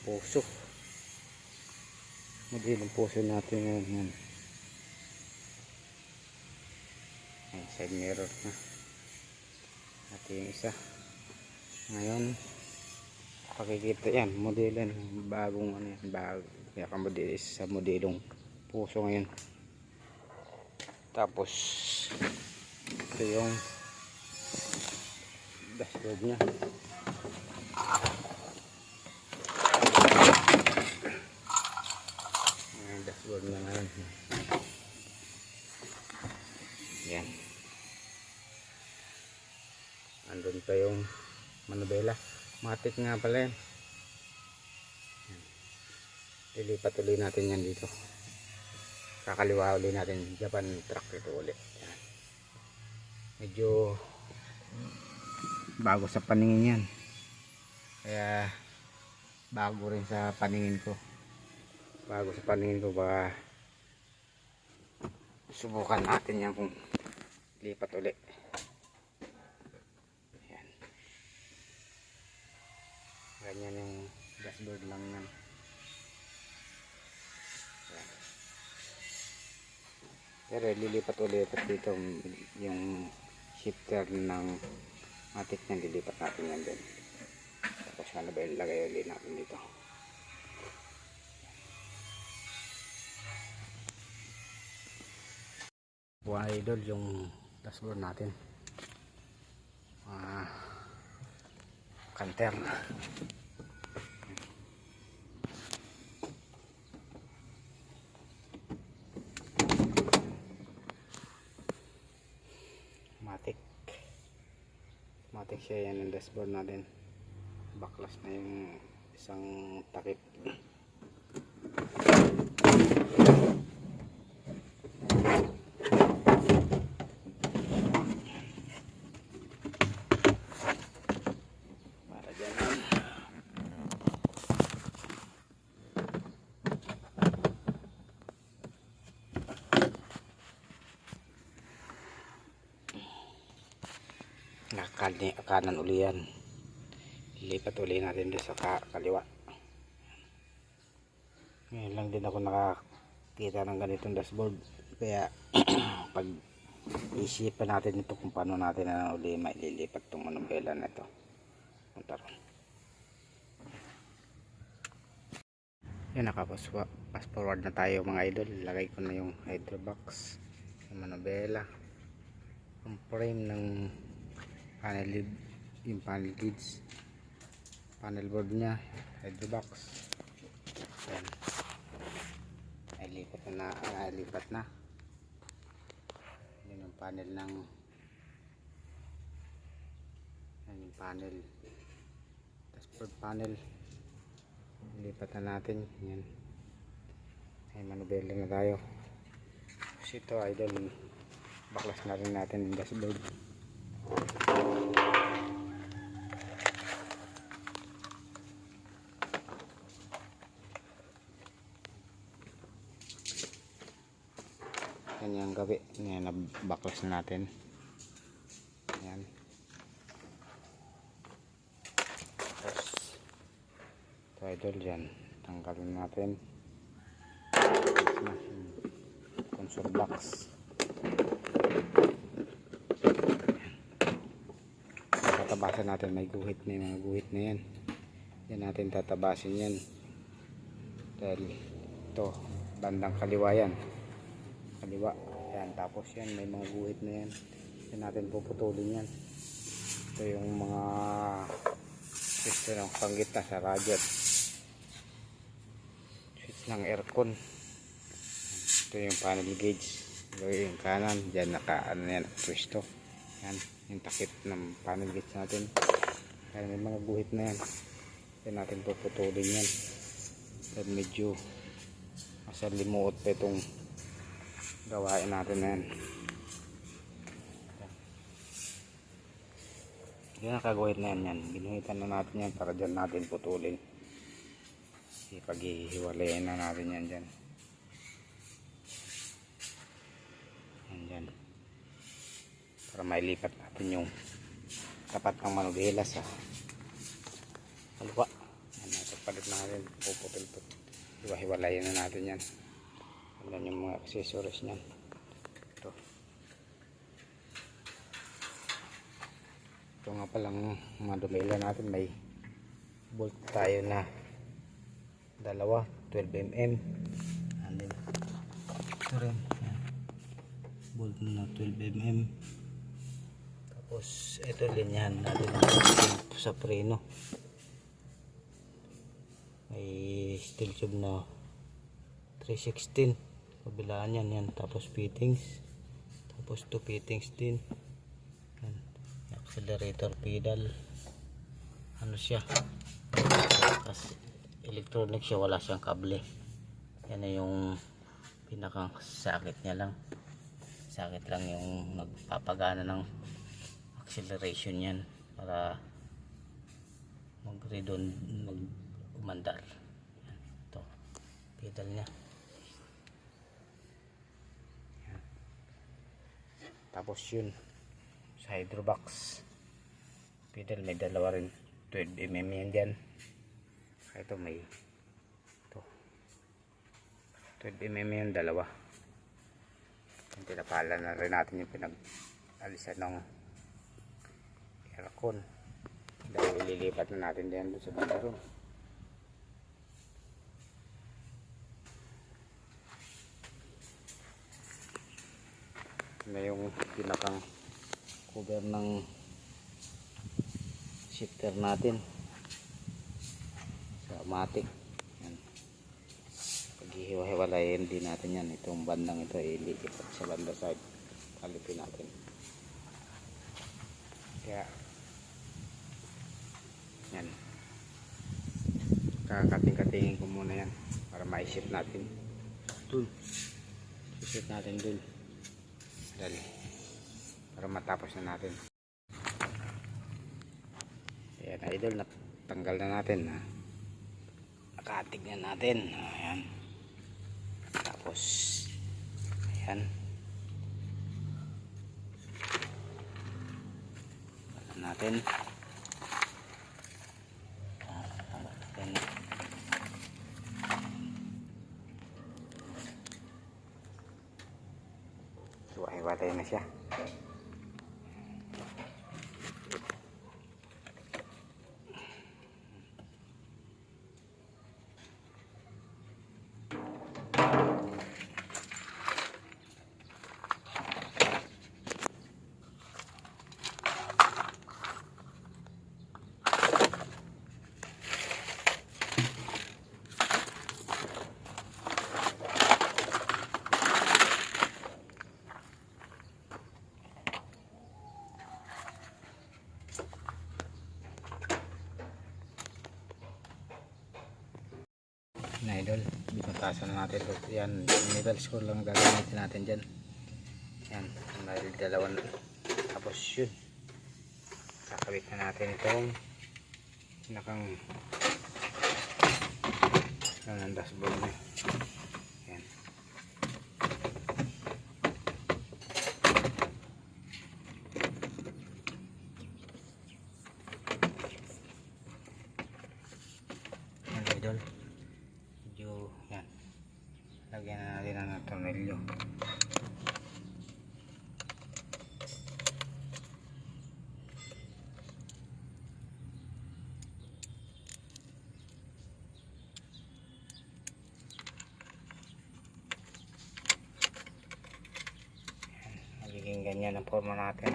puso. Madilim puso natin ngayon. Yan. Ay, side mirror na. At yung isa. Ngayon, pakikita yan. Modelan. Bagong ano yan. Kaya kamodel sa modelong puso ngayon. Tapos, ito yung dashboard niya. Dashboard na ngayon. Yan. Andun pa yung manubela. Matik nga pala yan. Lilipat ulit natin yan dito. Kakaliwa ulit natin. Japan truck ito ulit. Yan. Medyo bago sa paningin yan. Kaya bago rin sa paningin ko. Baka subukan natin yan kung lipat ulit. Ayan. Ganyan yung dashboard lang yan. Ayan. Pero lilipat ulit dito yung shifter ng matik niyan, lilipat natin yan din. Tapos ano ba ilagay ulit natin dito. Buwan idol yung dashboard natin. Kanter. Matik siya yan ang dashboard natin. Baklas na yung isang takip. Kanan uli yan. Lilipat uli natin doon sa kaliwa. Ngayon lang din ako nakakita ng ganitong dashboard. Kaya pag isipan natin ito kung paano natin na uli maililipat itong manubela na ito. Yan, fast forward na tayo mga idol. Lagay ko na yung hydro box, yung manubela, yung frame ng panel, yung panel gauge, panel board nya, hydro box. Yan, lipat na. Yan yung panel ng yung panel, dashboard panel. Lipat na natin. Yan, ay manubela na tayo. Kasi ito idol, baklas na rin natin yung dashboard. Yan yung gabi. Yan, nabaklas na natin. Yan. Tapos ito idol dyan. Tanggalin natin. Console box. Tatabasan natin. May guhit na yung mga guhit na yan. Yan natin tatabasin yan. Dahil ito, bandang kaliwa yan. Kaliwa. Yan. Tapos yan, may mga guhit na yan. Yan natin puputulin yan. Ito yung mga switch ng panggitna sa radiator. Switch ng aircon. Ito yung panel gauge. Yung kanan. Diyan ano yan, pwesto. Yan. Yung takip ng panel gauge natin. Yan, may mga guhit na yan. Yan natin puputulin yan. Yan medyo nasa limuot pa itong gawain natin na yan. Yan ang kagawin na yan. Ginuhitan na natin yan para dyan natin putulin. Ipag-ihiwalayin na natin yan dyan. Yan dyan. Para mailipat natin yung tapat ng manubela sa kaliwa. Yan, palit natin, puputol-put. Hiwa-hiwalayan na natin yan. Ayan yung mga accessories niyan. Ito. Ito nga palang mga dumila natin. May bolt tayo na dalawa, 12mm. And then, ito rin. Ayan. Bolt na 12mm. Tapos, ito linyahan natin sa preno. May steel tube na 316. Kabilaan yan. Tapos fittings. Tapos 2 fittings din. Yan. Accelerator pedal. Ano siya? Kasi electronic siya, wala siyang kable. Yan na yung pinakang sakit niya lang. Sakit lang yung nagpapagana ng acceleration yan para umandar. Ito, pedal niya. Yan. Tapos yun sa hydrobox pedal, may dalawa rin 12mm yan dyan. Ito may ito 12mm yan, dalawa. Yung pinapala na rin natin yung pinag-alisan ng aircon dahil ililipat na natin din doon sa banda room. Na yung pinakang cover ng shifter natin sa matic. Yan. Paghihiwa-hiwalayin din natin yan. Itong bandang ito ililipat sa banda side, kalipin natin. Kaya yan, kakating-katingin ko muna yan para ma-shift natin dun. I-shift natin dun dali para matapos na natin. Ayan idol, natanggal na natin, nakatig na natin. Ayan. Tapos ayan, natin hiwa-hiwalay na siya. Na idol, binutasan na natin ito. Yan, middle screw lang gagamitin natin dyan. Yan, dahil dalawan. Tapos yun, kakabit na natin itong pinakang ng dashboard na. Yan. Yan idol, yan, lagyan na natin ang tornilyo. Magiging ganyan ang forma natin.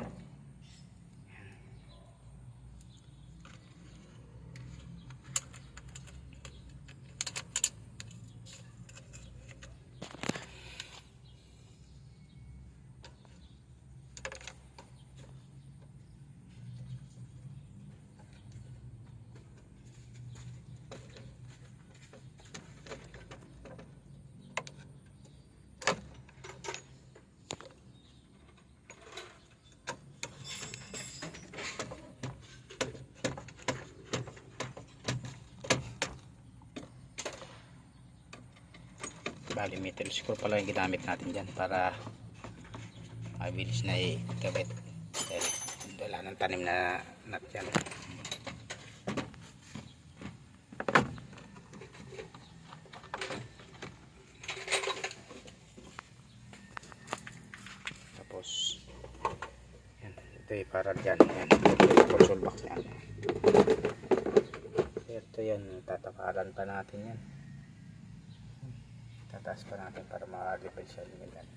Bali metal screw pala yung ginamit natin dyan para mabilis na ikabit dahil wala ng tanim na nut yan. ito para dyan. Yan. Ito yung console box niya. Ito yan. Tatakaran pa natin yan. Tataas pa natin para ma-differential yan.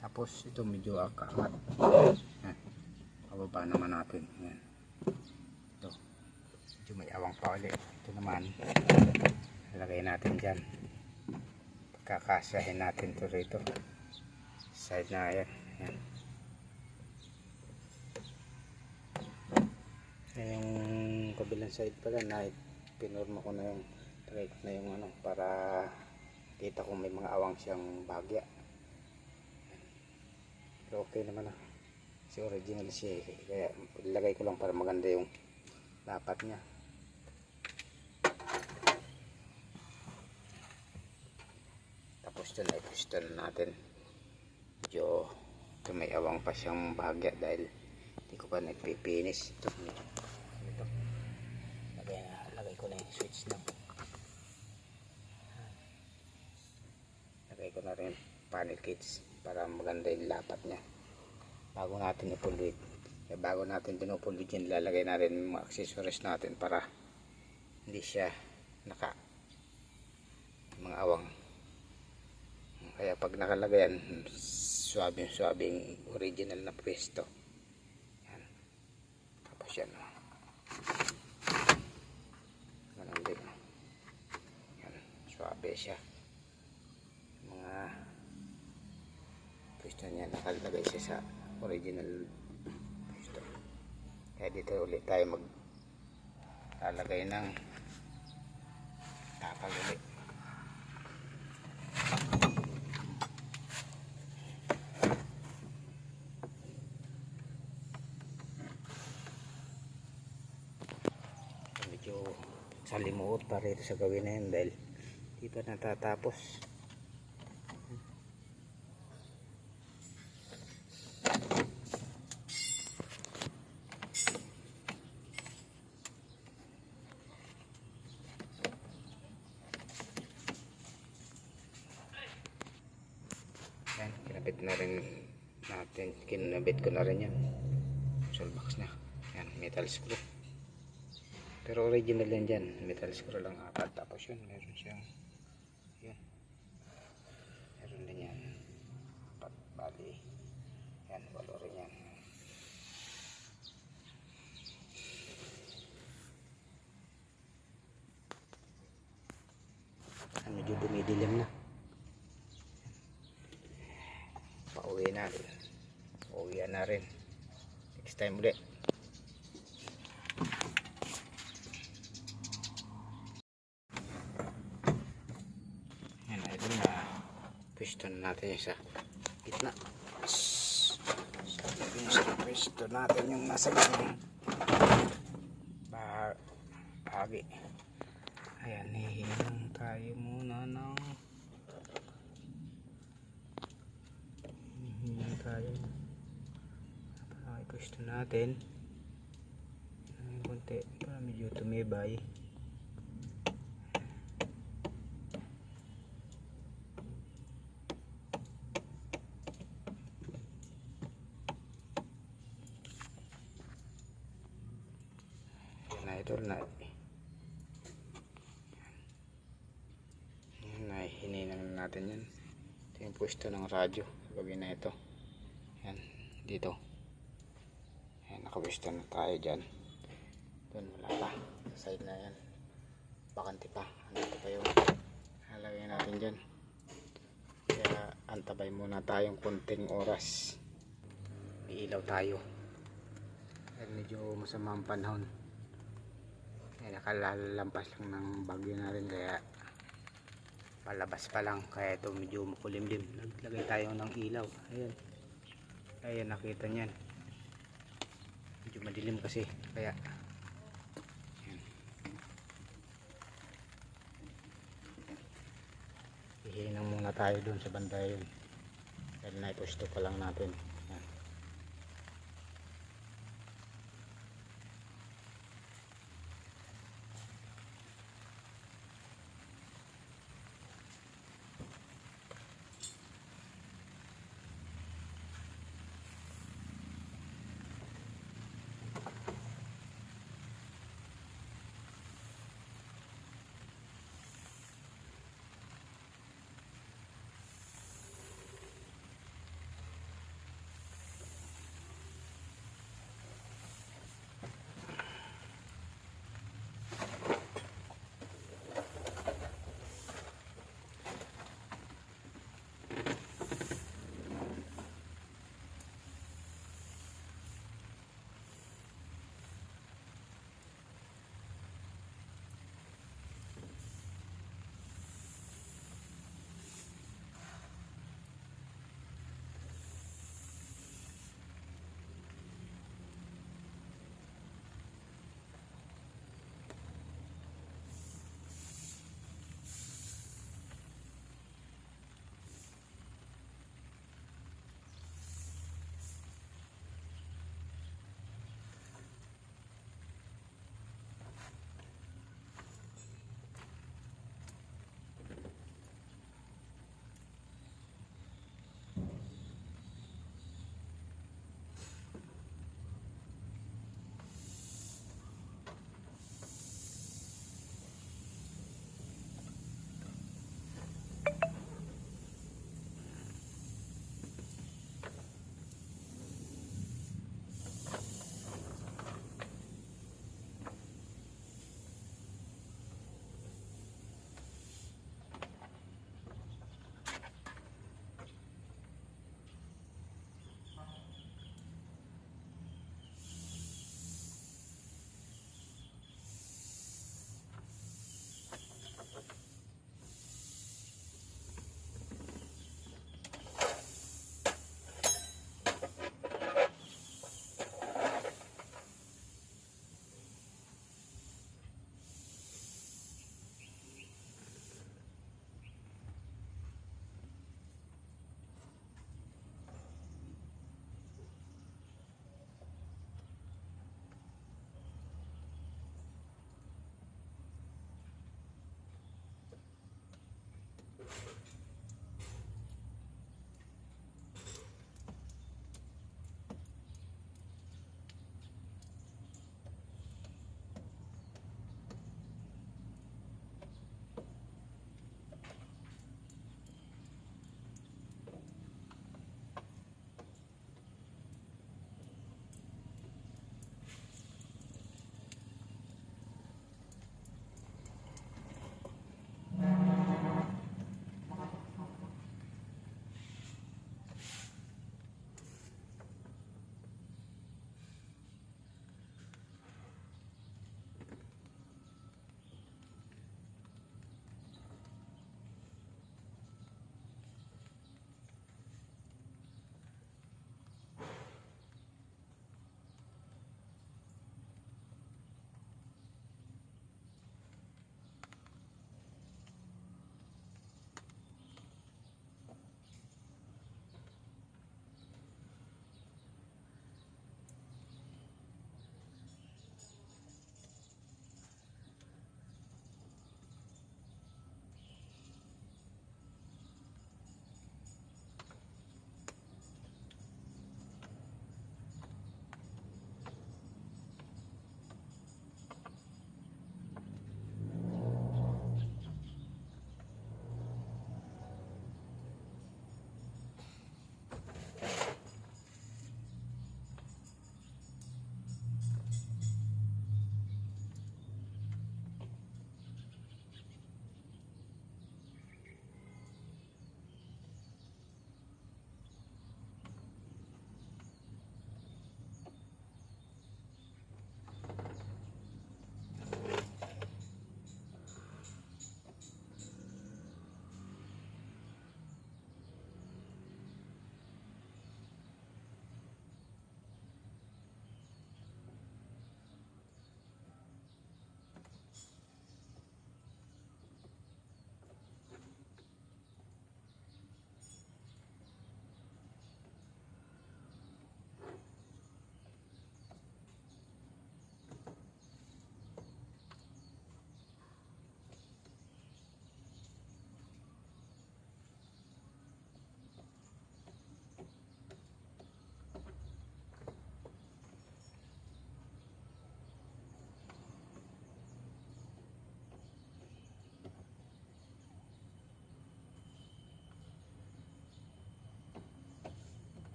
Tapos ito medyo akamat. Yan. Pababa naman natin. Yan. Ito. Medyo may awang pa ulit. Ito naman. Lagay natin dyan. Pagkakasyahin natin ito rito. Side na yan. Yan. Yung kabilang side pala na pinorma ko na yung try ko na yung ano para kita kung may mga awang siyang bagya. Pero okay naman na. Kasi original siya eh. Kaya ilagay ko lang para maganda yung lapat niya. Tapos dyan ay pusta na natin. Medyo ito may awang pa siyang bagya dahil hindi ko pa nagpipinis. Ito lagay ko na yung switch na. Lagay ko na rin panel kits para maganda yung lapat niya bago natin ipulwid. Bago natin pinupulwid yan, lalagay na rin yung mga accessories natin para hindi siya mga awang. Kaya pag nakalagay yan, swabing original na pwesto. Yan. Tapos yan. Ganun din. Yan. Swabe siya. Mga pwesto niya nakalagay siya sa original pwesto. Kaya dito ulit tayo maglalagay ng takal ulit. Medyo salimuot pa rito sa gawin na yun dahil di pa natatapos. Yan, kinabit na rin natin, kinabit ko na rin yan console box na yan, metal screw. Pero original yan dyan, metal screw lang apat. Tapos yun, meron siyang yun, meron din yan bali yan, walo rin yan. Medyo dumidilim na, pauwi na rin, pauwian na rin next time ulit. Pwesto na natin yung sa gitna. Pwesto natin yung nasa gitna bahagi. Ayan, hihinang tayo muna ng hihinang tayo para pwesto natin ng konti para medyo tumibay. Idol na hinihinang natin yan. Ito yung pwesto ng radyo sa gabi na ito. Yan, dito yan, nakapwesto na tayo dyan. Doon wala pa, sa side na yan bakante pa, andito pa yung halagay natin dyan. Kaya antabay muna tayong konting oras, may ilaw tayo at medyo masama ang panahon. Nakalalampas lang ng bagyo na rin kaya palabas pa lang, kaya ito medyo makulimlim. Naglagay tayo ng ilaw. Ayan, nakita nyan medyo madilim kasi kaya ayan. Hihinang muna tayo dun sa banda yun dahil naipusto pa lang natin. Ayan.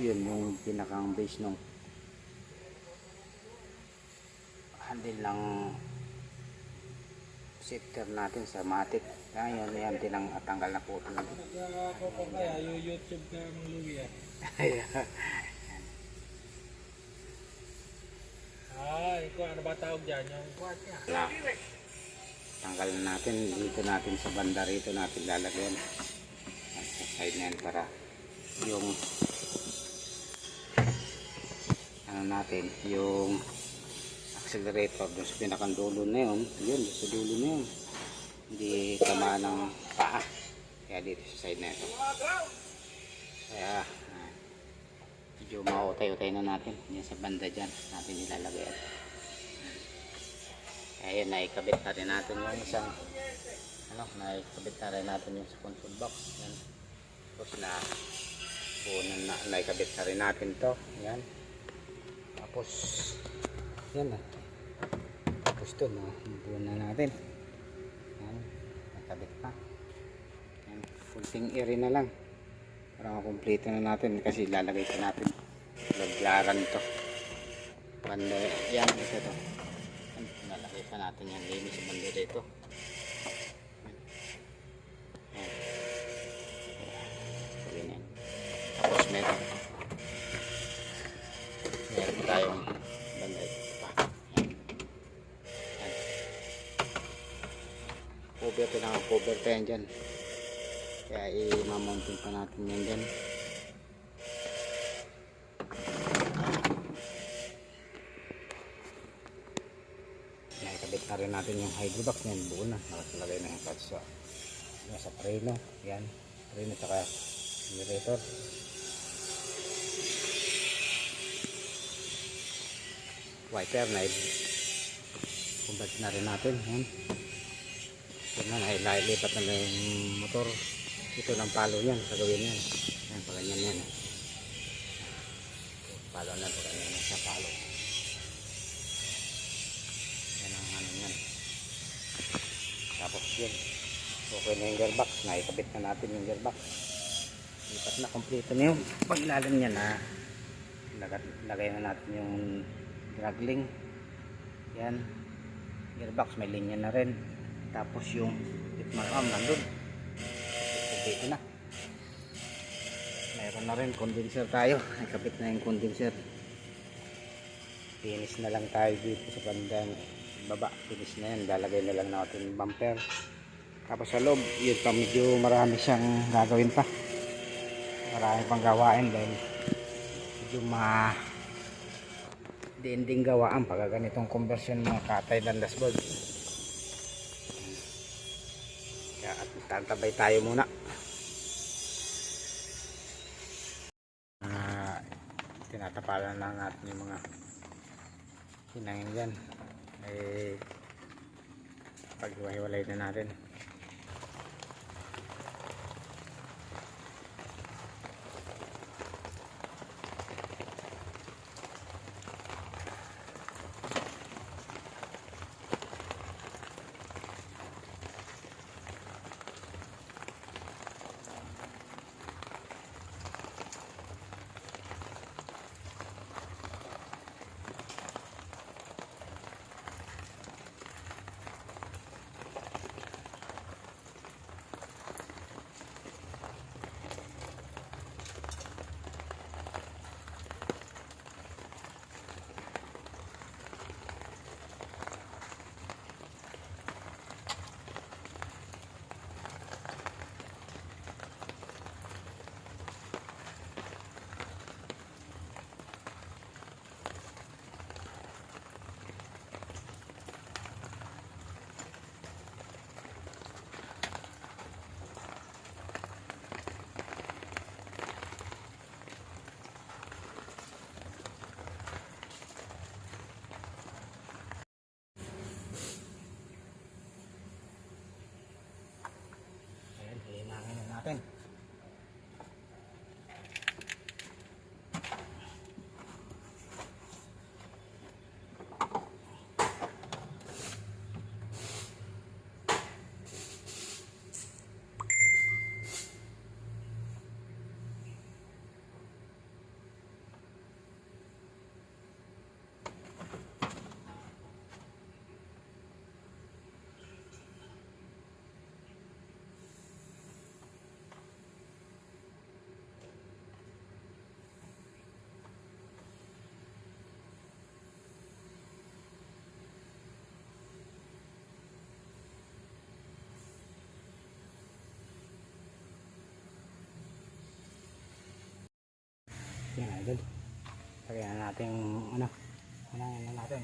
yun yung pinakang base nung handle ng shifter natin sa matic. Ngayon yan tinatanggal na po ito. Ako pa kaya yung YouTube ka ng Louie ah. Ikaw ano ba tawag dyan? Yung kuhat niya. Na, tanggal na natin dito natin sa banda rito natin lalagyan at sa side na yan para yung ano natin yung accelerator doon sa pinakandulo na yun, yun sa dulo na yun hindi tama ng paa kaya dito sa side na ito kaya medyo mautay-utay na natin yan sa banda dyan natin ilalagay kaya yun naikabit na rin natin yung isang naikabit na rin natin yung sa console box yan. Tapos naikabit na rin natin to yan tapos yan tapos to buo na natin yan nakabit na yan kunting area na lang para makumplito na natin kasi lalagay pa natin laglaran to banda yan ito to yan, lalagay pa natin yan linis sa banda dito yan. Tapos meron tayong banda ito pa cover, pinaka-cover pa yan dyan kaya i-mountain pa natin yan dyan nakikabit na rin natin yung hydro box yan buo na, nakasalagay na yung patch sa preno yan, preno saka generator wiper na i-convert na rin natin yan yun na, nailipat na yung motor ito ng palo yan, gagawin yan yan, paganyan yan palo na, paganyan yan sa palo yan ang ano yan tapos yun okay na yung gearbox, naikabit na natin yung gearbox lipat na, kompleto na yung paglalan niya na lagay na natin yung dragling yan, gearbox may linya na rin tapos yung hitman arm nandun dito na mayroon na rin condenser tayo nakabit na yung condenser finish na lang tayo dito sa bandang baba finish na yan lalagay na lang natin bumper tapos sa loob yun pa medyo marami siyang gagawin pa marami pang gawain dahil medyo dinding gawaan pag ganitong conversion mga katay ng dashboard kaya at tatabay tayo muna tinatapalan na natin yung mga hinangin dyan paghiwa-hiwalay na natin Yan idol. Lagyan na natin yung ano. Ano na natin.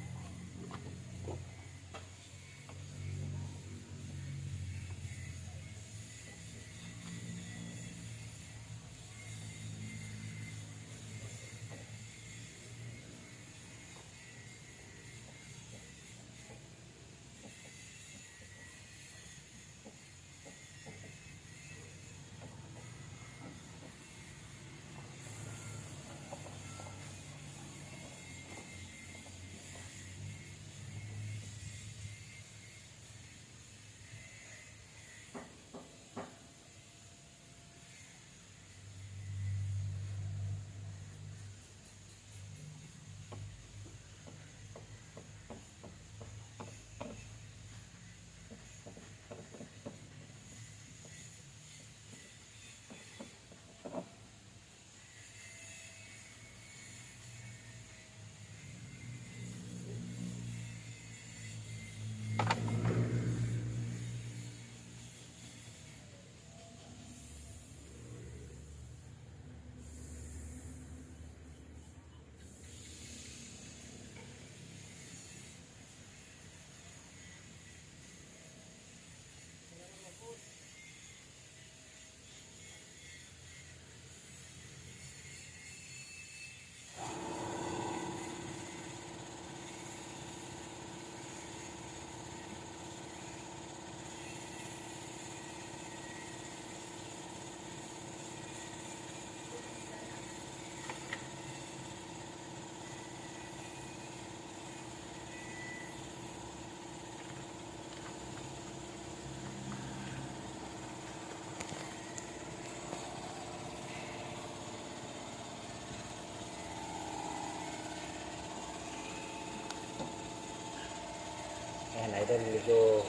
Ayan idol, medyo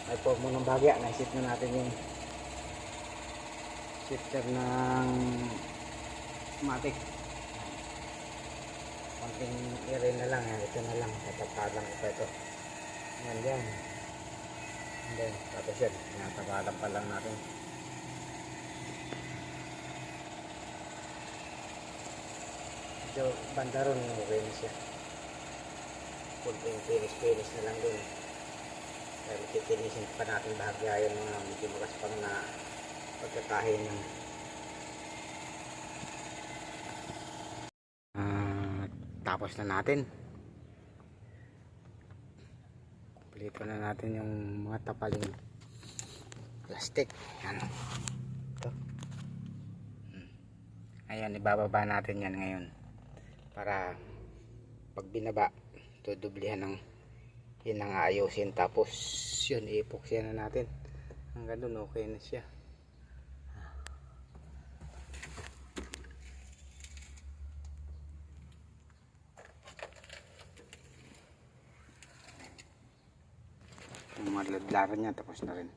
may form ng bagya. Naisip na natin yung shifter ng matic. Konting area na lang, ito na lang, tataptalan ko pa ito. Ayan yan. And then, tapos yan, natagalan pa lang natin. Medyo banda ron, okay na siya. Kunting finish na lang dun. Kaya magtitinisin pa natin bahagya yung mga medyo magaspang na pagkakahin ng tapos na natin. Kumpleto na natin yung mga tapaling plastic. Yan. Ito. Ayan, ibababa natin yan ngayon para pag binaba tudublihan ng yun ang ayusin, tapos yun i-epoxy na natin hanggang dun okay na siya. Yung mga ladlaran niya tapos na rin.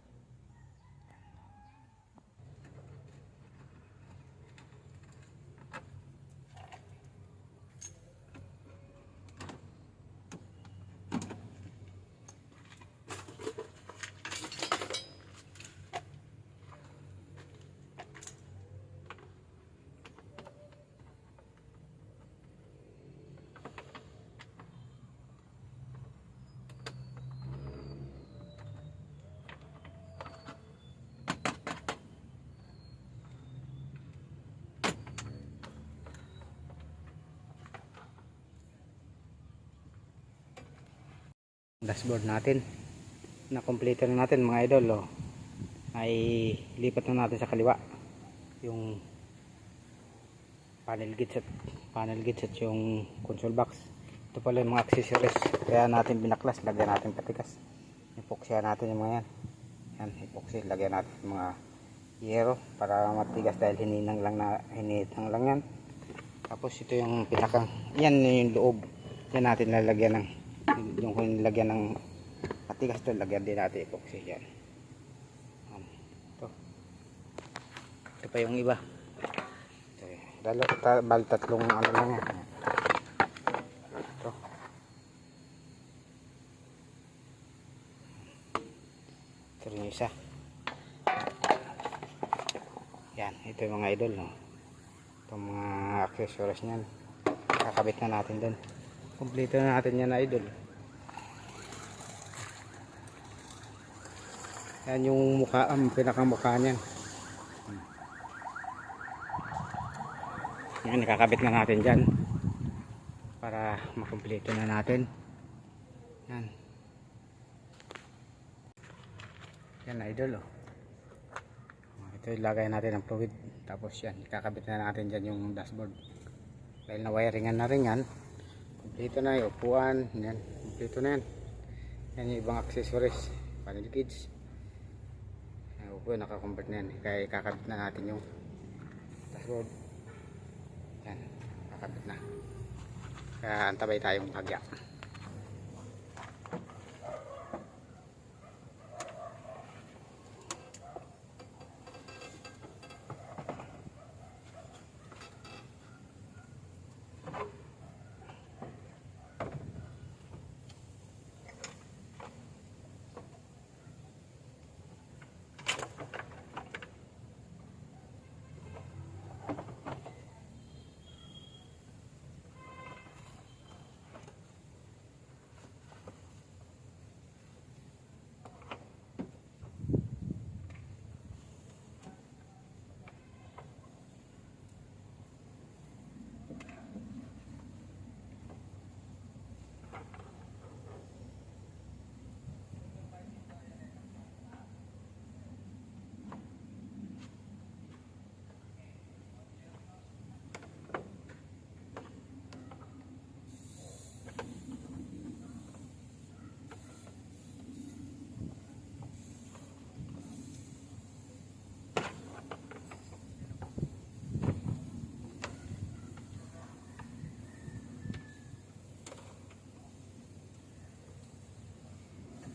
Dashboard natin na kompleto na natin mga idol, oh. Ay lipat na natin sa kaliwa yung panel gauge at yung console box. Ito pala yung mga accessories, kaya natin binaklas, lagyan natin patikas, epoxy natin yung mga yan, epoxy, lagyan natin yung mga yero para matigas dahil hininang lang yan. Tapos ito yung pinakang, yan yung loob, yan natin lalagyan ng yung kung nilagyan ng matigas to, lagyan din natin epoxy yan. Ito pa yung iba. Bali tatlong ano lang yan. Ito rin yung isa. Yan, ito yung mga idol, no? Itong mga accessories niyan. Kakabit na natin din. Kompleto na natin yan, idol. Yan yung mukha, pinakamukha niyan. Yan, nakakabit na natin dyan. Para makumpleto na natin. Yan. Yan, idol, oh. Ito ilagay natin ang fluid. Tapos yan, kakabit na natin dyan yung dashboard. Dahil na wiringan na rin yan. Kompleto na yung upuan. Yan, kompleto na yan. Yan yung ibang accessories. Panel gauge. Yan, upuan, nakakonvert na yan. Kaya kakabit na natin yung dashboard. Yan, kakabit na. Kaya antabay tayong tagya.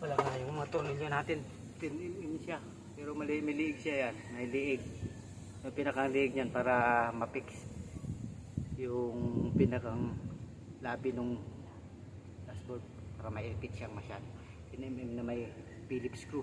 Wala nga yung mga tornilyo natin. 10mm siya. Pero maliig siya yan. May liig. Yung pinakang liig niyan para mapix yung pinakang labi nung dashboard. Para maipit siyang masyado. 10mm na may Phillips screw.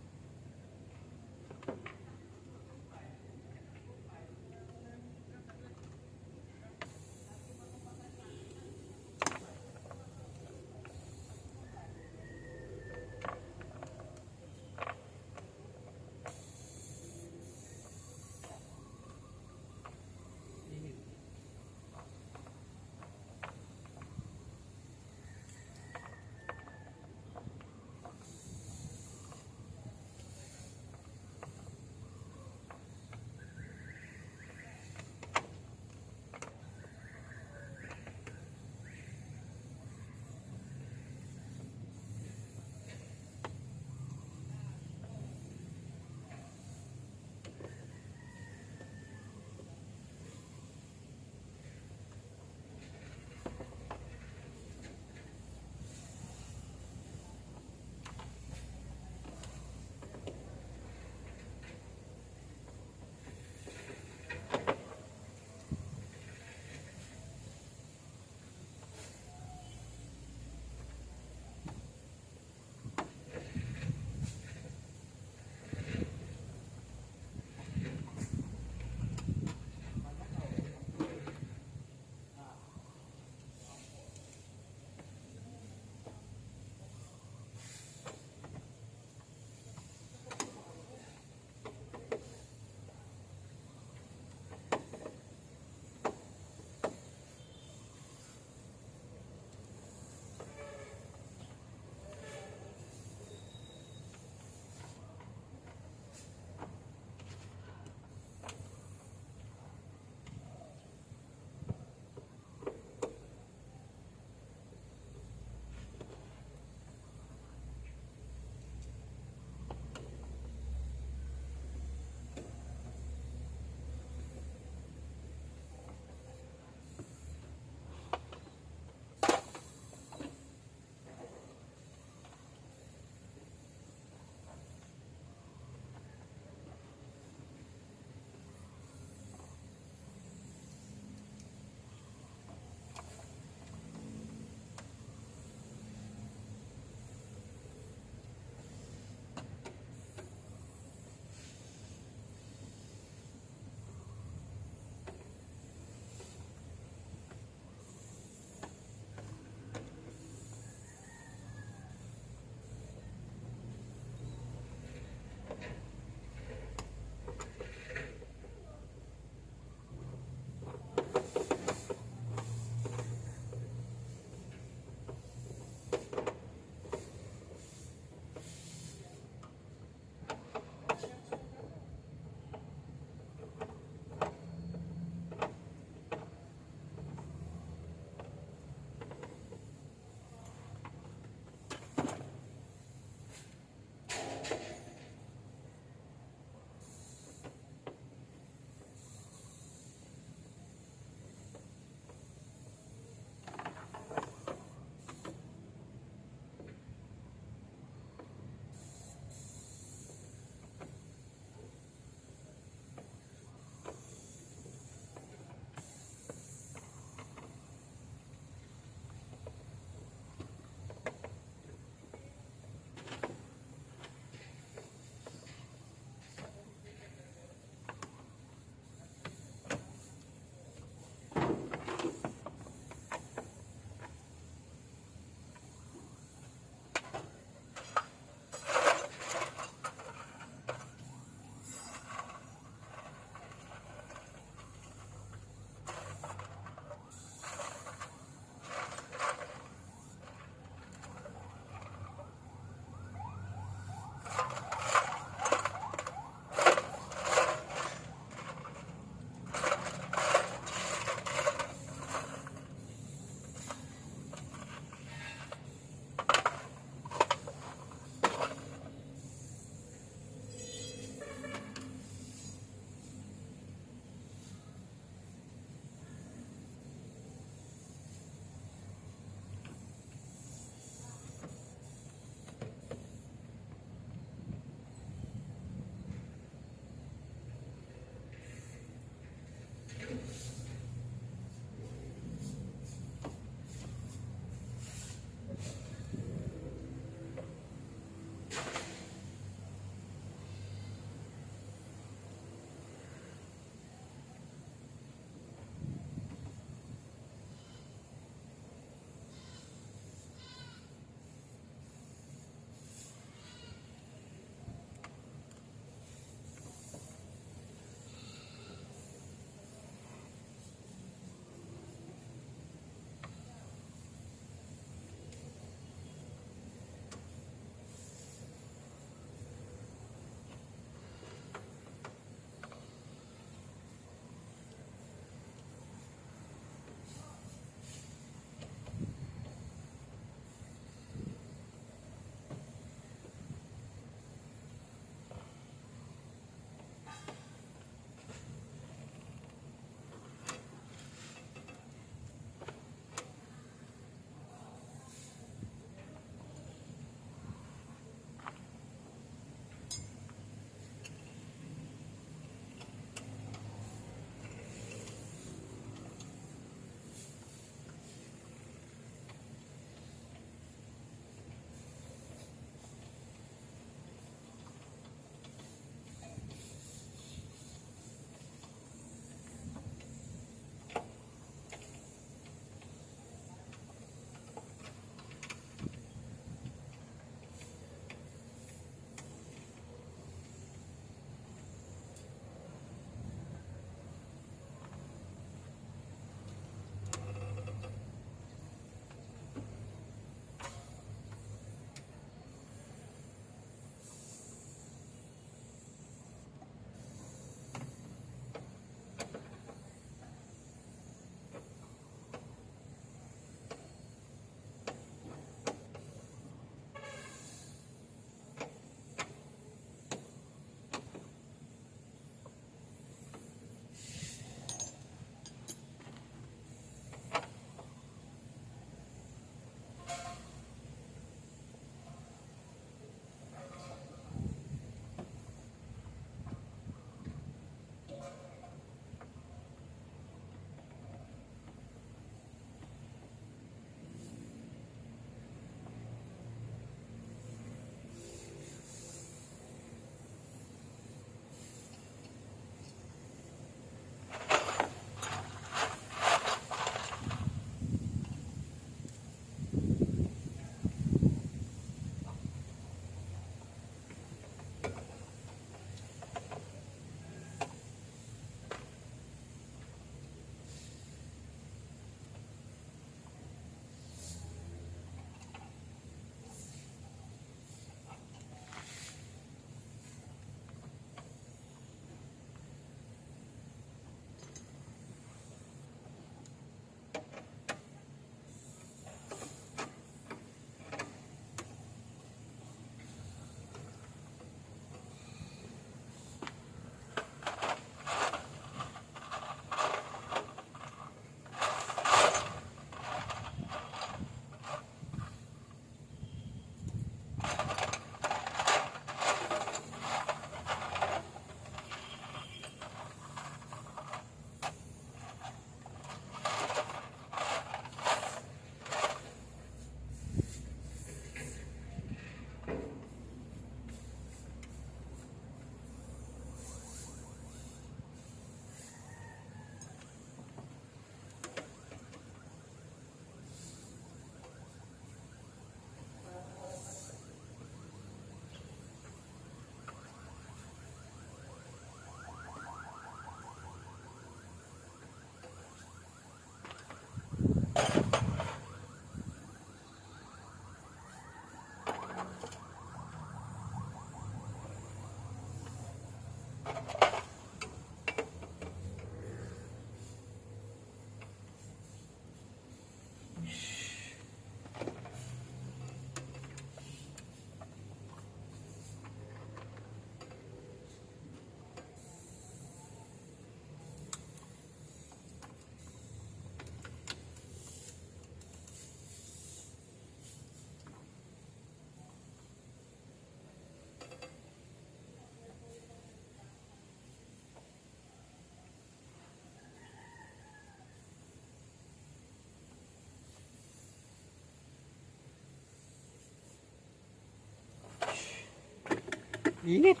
Init.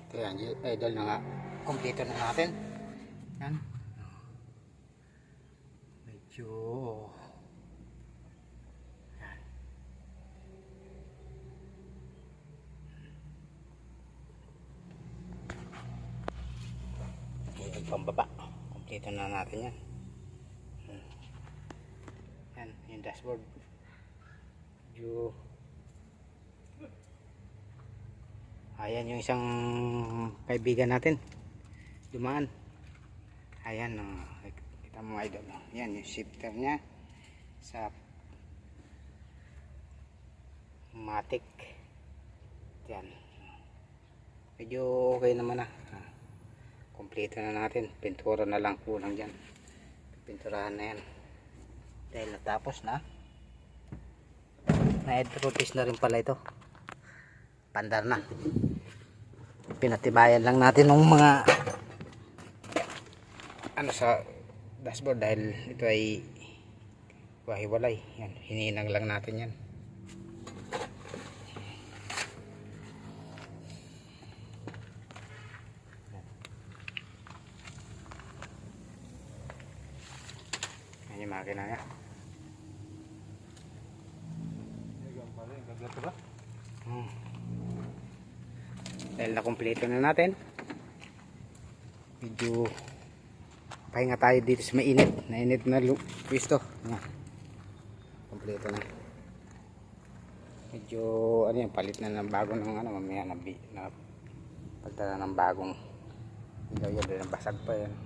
Kaya idol na nga. Kompleto na natin. Yan. Medyo yan. Yung pambaba. Kompleto na natin yan. Yan. Yung dashboard. Medyo ayan yung isang kaibigan natin dumaan. Ayan, kita mo idol. Yan yung shifter nya sa Matic. Yan, medyo okay naman na. Kompleto na natin. Pintura na lang kulang dyan. Pinturahan na yan dahil natapos na. Na-edropis na rin pala ito. Pandar na. Pinatibayan lang natin ng mga ano sa dashboard dahil ito ay wahiwalay. Yan, hininang lang natin yan. Yan yung makina niya. Dahil nakumpleto na natin, medyo pahinga tayo dito sa mainit. Nainit na pwesto. Kompleto na. Medyo ano yan, palit na ng bago ng ano, mamaya na pagdala ng bagong ilaw yan. Dahil basag pa yan.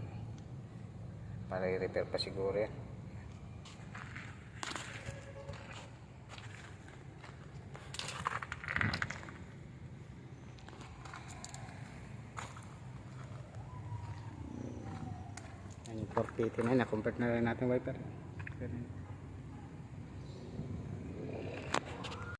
Para i-repair pa siguro yan. Yung 480 na, na-convert na rin natin wiper.